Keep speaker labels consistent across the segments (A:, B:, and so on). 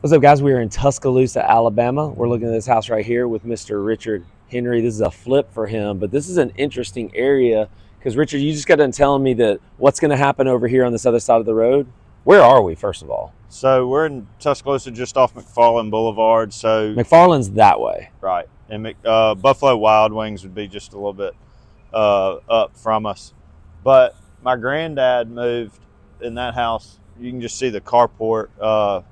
A: What's up, guys? We are in Tuscaloosa, Alabama. We're looking at this house right here with Mr. Richard Henry. This is a flip for him, but this is an interesting area because, Richard, you just got done telling me that what's going to happen over here on this other side of the road. Where are we, first of all?
B: So we're in Tuscaloosa, just off McFarland Blvd. So
A: McFarland's that way.
B: Right. And Buffalo Wild Wings would be just a little bit up from us. But my granddad moved in that house. You can just see the carport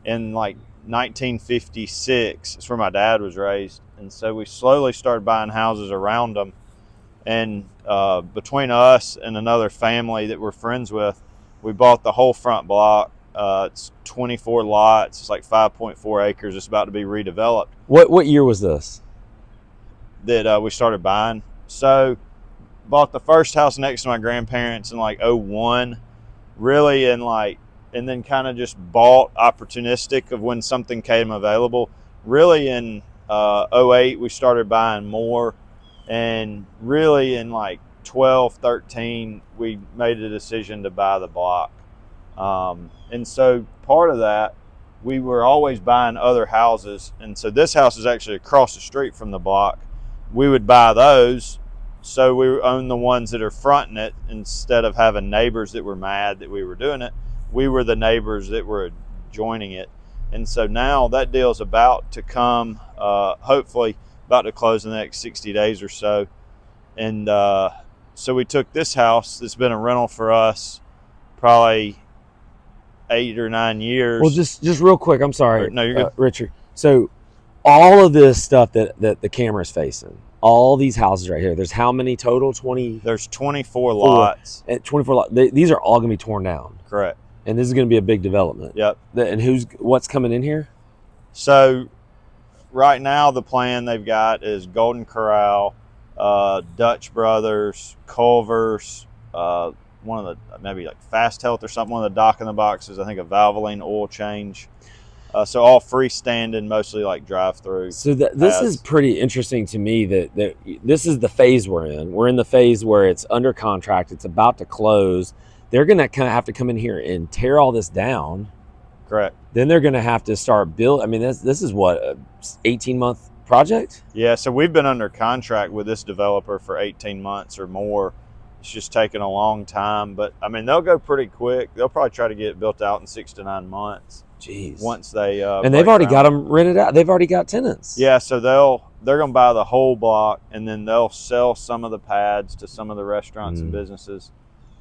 B: in like 1956. It's where my dad was raised. And so we slowly started buying houses around them. And between us and another family that we're friends with, we bought the whole front block. It's 24 lots. It's like 5.4 acres. It's about to be redeveloped.
A: What year was this?
B: That we started buying. So bought the first house next to my grandparents in like 01, really in like, and then kind of just bought opportunistic of when something came available. Really in 08, we started buying more. And really in like 12, 13, we made a decision to buy the block. And so part of that, we were always buying other houses. And so this house is actually across the street from the block. We would buy those. So we own the ones that are fronting it instead of having neighbors that were mad that we were doing it. We were the neighbors that were joining it. And so now that deal's about to come, hopefully about to close in the next 60 days or so. And so we took this house that's been a rental for us probably 8 or 9 years.
A: Well, just real quick, I'm sorry.
B: No, you're good.
A: Richard. So all of this stuff that the camera's facing, all these houses right here, there's how many total? 20?
B: There's 24 lots.
A: 24 lots. These are all going to be torn down.
B: Correct.
A: And this is going to be a big development.
B: Yep.
A: And what's coming in here?
B: So right now the plan they've got is Golden Corral, Dutch Brothers, Culver's, one of the maybe like Fast Health or something, one of the dock in the boxes, I think a Valvoline oil change. So all freestanding, mostly like drive-through.
A: So this is pretty interesting to me that this is the phase we're in. We're in the phase where it's under contract. It's about to close. They're going to kind of have to come in here and tear all this down.
B: Correct.
A: Then they're going to have to start build. I mean, this is what, a 18-month project?
B: Yeah, so we've been under contract with this developer for 18 months or more. It's just taken a long time, but I mean, they'll go pretty quick. They'll probably try to get it built out in 6 to 9 months.
A: Jeez.
B: Once they
A: and they've already got them rented out. They've already got tenants.
B: Yeah, so they're going to buy the whole block, and then they'll sell some of the pads to some of the restaurants and businesses,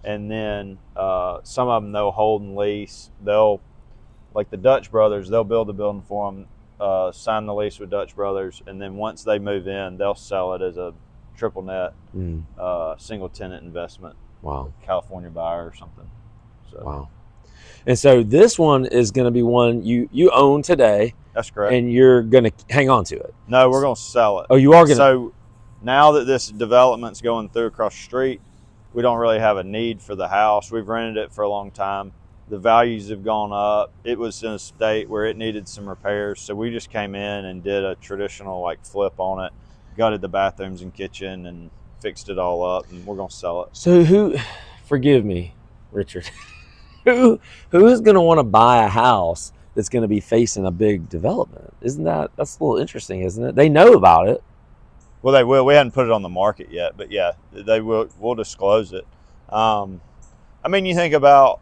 B: and then some of them they'll hold and lease. They'll, like the Dutch Brothers, they'll build a building for them, sign the lease with Dutch Brothers, and then once they move in, they'll sell it as a triple net single tenant investment.
A: Wow.
B: California buyer or something. So.
A: Wow. And so this one is going to be one you own today.
B: That's correct.
A: And you're going to hang on to it.
B: No, we're going to sell it.
A: Oh, you are going to.
B: So now that this development's going through across the street, we don't really have a need for the house. We've rented it for a long time. The values have gone up. It was in a state where it needed some repairs. So we just came in and did a traditional like flip on it, gutted the bathrooms and kitchen and fixed it all up, and we're going to sell it.
A: So forgive me, Richard, who is going to want to buy a house that's going to be facing a big development? that's a little interesting, isn't it? They know about it.
B: Well, they will. We hadn't put it on the market yet, but yeah, they will. We'll disclose it. I mean, you think about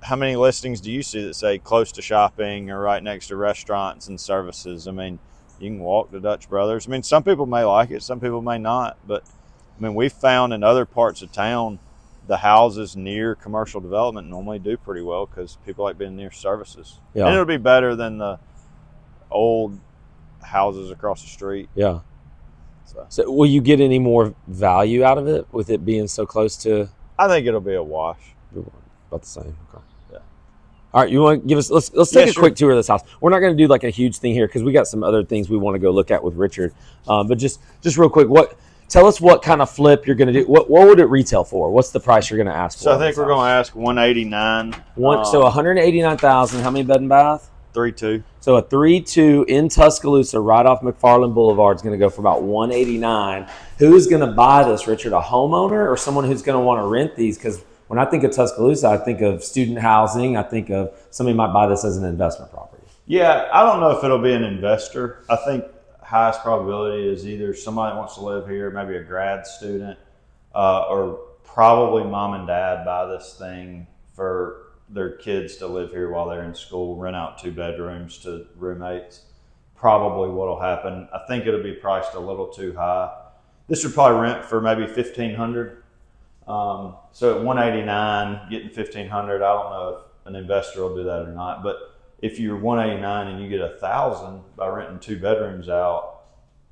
B: how many listings do you see that say close to shopping or right next to restaurants and services? I mean, you can walk to Dutch Brothers. I mean, some people may like it, some people may not, but I mean, we've found in other parts of town, the houses near commercial development normally do pretty well because people like being near services. Yeah. And it'll be better than the old houses across the street.
A: Yeah. So will you get any more value out of it with it being so close to?
B: I think it'll be a wash.
A: About the same. Okay. Yeah. All right. You want to give us? Let's take a quick tour of this house. We're not going to do like a huge thing here because we got some other things we want to go look at with Richard. But just real quick, tell us what kind of flip you're going to do. What would it retail for? What's the price you're going to ask for?
B: So I think we're going to ask $189,000.
A: So $189,000. How many bed and bath?
B: 3.2.
A: So a 3.2 in Tuscaloosa, right off McFarland Boulevard, is going to go for about $189,000. Who's going to buy this, Richard? A homeowner or someone who's going to want to rent these? Because when I think of Tuscaloosa, I think of student housing. I think of somebody might buy this as an investment property.
B: Yeah, I don't know if it'll be an investor. I think highest probability is either somebody that wants to live here, maybe a grad student, or probably mom and dad buy this thing for their kids to live here while they're in school, rent out 2 bedrooms to roommates. Probably what'll happen. I think it'll be priced a little too high. This would probably rent for maybe 1,500. So at 189, getting 1,500, I don't know if an investor will do that or not. But if you're 189 and you get 1,000 by renting 2 bedrooms out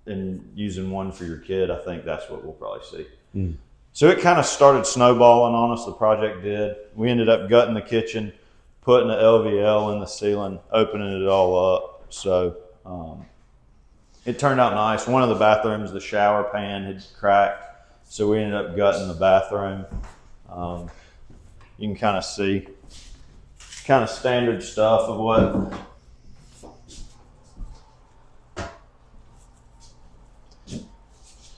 B: and using one for your kid, I think that's what we'll probably see. Mm. So it kind of started snowballing on us. The project did. We ended up gutting the kitchen, putting the LVL in the ceiling, opening it all up. So it turned out nice. One of the bathrooms, the shower pan had cracked, so we ended up gutting the bathroom. You can kind of see kind of standard stuff of what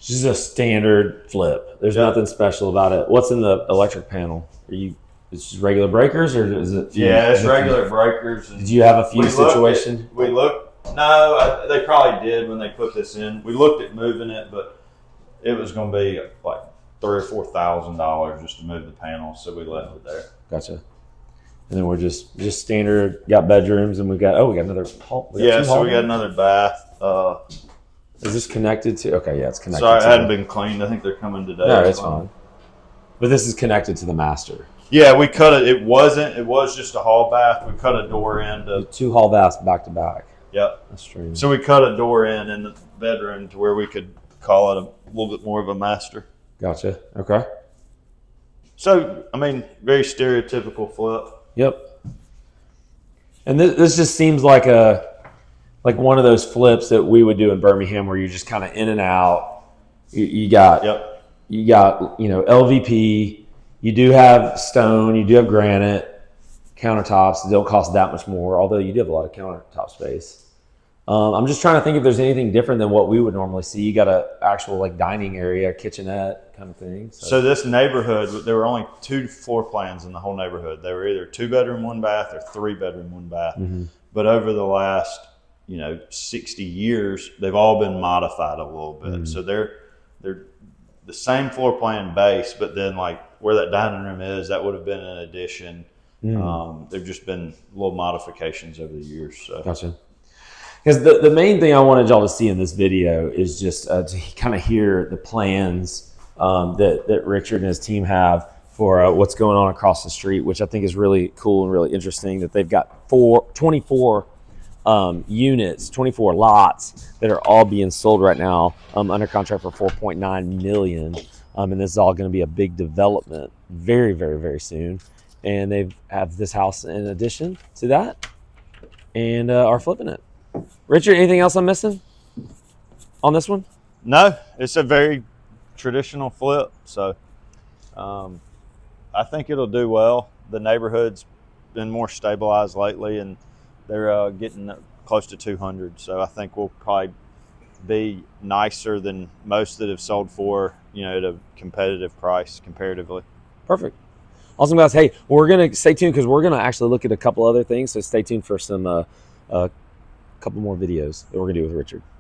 A: It's just a standard flip. There's nothing special about it. What's in the electric panel? It's just regular breakers, or is it?
B: Yeah, it's regular breakers.
A: Did you have a few situations?
B: We looked. No, they probably did when they put this in. We looked at moving it, but it was going to be like $3,000 or $4,000 just to move the panel, so we left it there.
A: Gotcha. And then we're just standard. Got bedrooms, and we got another hall.
B: We got another bath.
A: Is this connected to? Okay, yeah, it's connected.
B: Sorry, it hadn't been cleaned. I think they're coming today.
A: No, it's fine. But this is connected to the master.
B: Yeah, we cut it. It wasn't. It was just a hall bath. We cut a door in to
A: 2 hall baths back to back.
B: Yep.
A: That's strange.
B: So we cut a door in the bedroom to where we could call it a little bit more of a master.
A: Gotcha. Okay.
B: So, I mean, very stereotypical flip.
A: Yep. And this just seems like one of those flips that we would do in Birmingham, where you're just kind of in and out. You got LVP. You do have stone. You do have granite countertops. They don't cost that much more, although you do have a lot of countertop space. I'm just trying to think if there's anything different than what we would normally see. You got an actual dining area, kitchenette kind of thing.
B: So this neighborhood, there were only 2 floor plans in the whole neighborhood. They were either 2 bedroom, 1 bath, or 3 bedroom, 1 bath. Mm-hmm. But over the last 60 years, they've all been modified a little bit. Mm-hmm. So they're the same floor plan base, but then where that dining room is, that would have been an addition. Mm-hmm. There've just been little modifications over the years. So.
A: Gotcha. Because the main thing I wanted y'all to see in this video is just to kind of hear the plans that Richard and his team have for what's going on across the street, which I think is really cool and really interesting, that they've got 24 units, 24 lots that are all being sold right now under contract for $4.9 million. And this is all going to be a big development very, very, very soon. And they have this house in addition to that and are flipping it. Richard, anything else I'm missing on this one?
B: No, it's a very traditional flip. So I think it'll do well. The neighborhood's been more stabilized lately, and they're getting close to 200. So I think we'll probably be nicer than most that have sold for, at a competitive price comparatively.
A: Perfect. Awesome, guys. Hey, we're going to stay tuned because we're going to actually look at a couple other things. So stay tuned for some couple more videos that we're going to do with Richard.